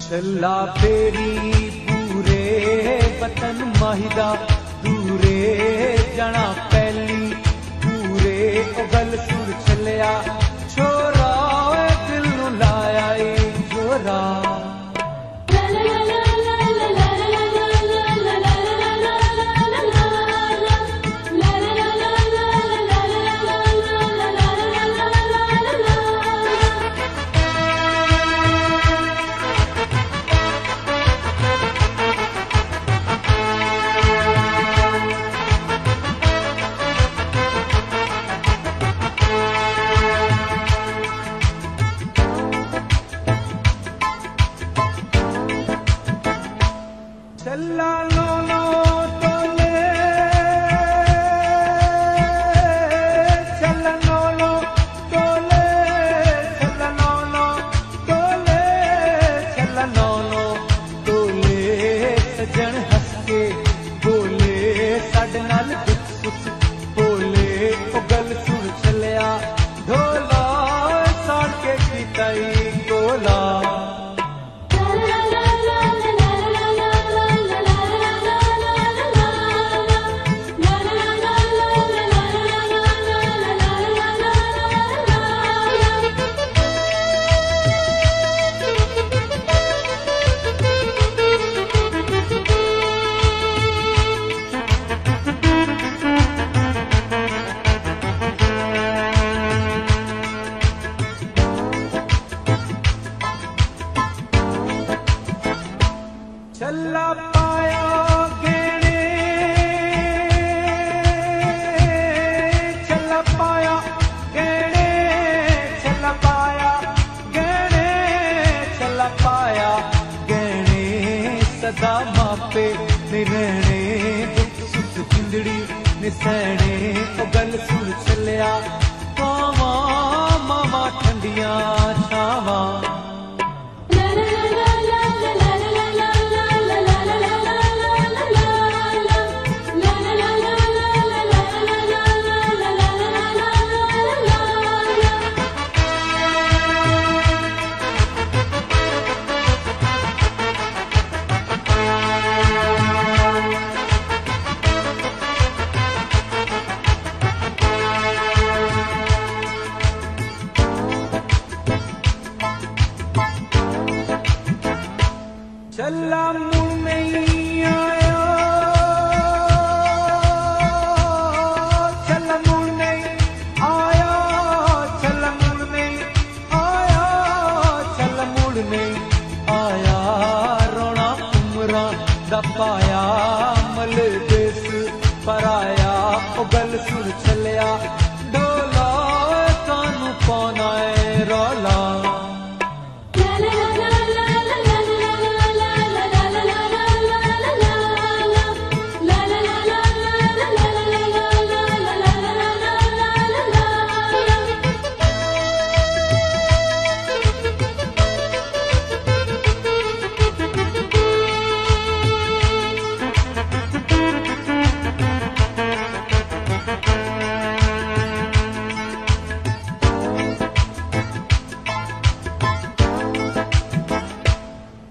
छल्ला फेरी पूरे वतन माहिदा दूरे जाना पहली पूरे गल सुर छलिया छोरा दिल नू लाया जोरा चल्ला लोलो तोले चल्ला लोलो तोले चल्ला लोलो तोले चल्ला लोलो तोले सजन हस के बोले साडे नाल दुख सुख बोले ओ गल सुर चलिया ढोला साड़ के कीताई गोला चल्ला पाया गहने चल्ला पाया गहने चल्ला पाया गहने चल्ला पाया गहने सदा मापे निरहने दुख सुख जिंदड़ी निसहने ओ गल सुर चलिया पावा मामा ठंडियां छावा चल्ला मुड़ नहीं आया चल्ला मुड़ नहीं आया चल्ला मुड़ नहीं आया चल्ला मुड़ नहीं आया रोना उमरा दा पाया मल देस पर आया ओ गल सुर चलिया ढोला कानू पौना है रौला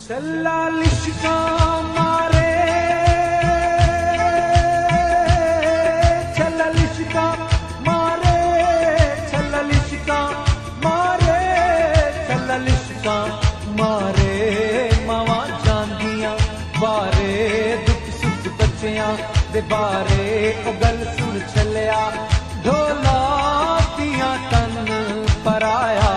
चल्ला लिशका मारे चल्ला लिशका मारे चल्ला लिशका मारे चल्ला लिशका मारे मावा जानदियां बारे दुख सुख बच्चियां दे बारे ओ गल सुन चलिया ढोला दियां तन पर आया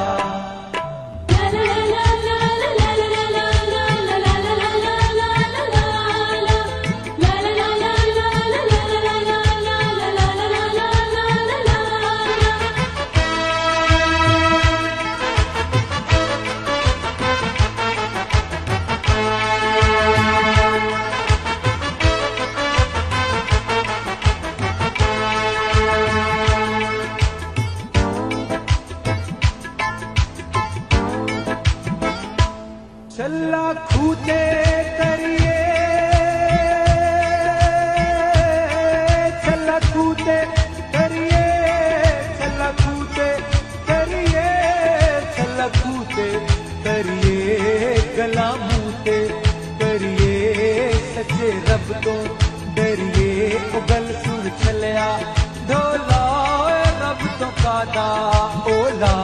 चल्ला खूते करिए चल्ला खूते करिए चल्ला खूते करिए चल्ला खूते करिए गला मुँह कूते करिए सच्चे रब तो डरिए उगल सुर चलिया ढोला रब तो कादा ओला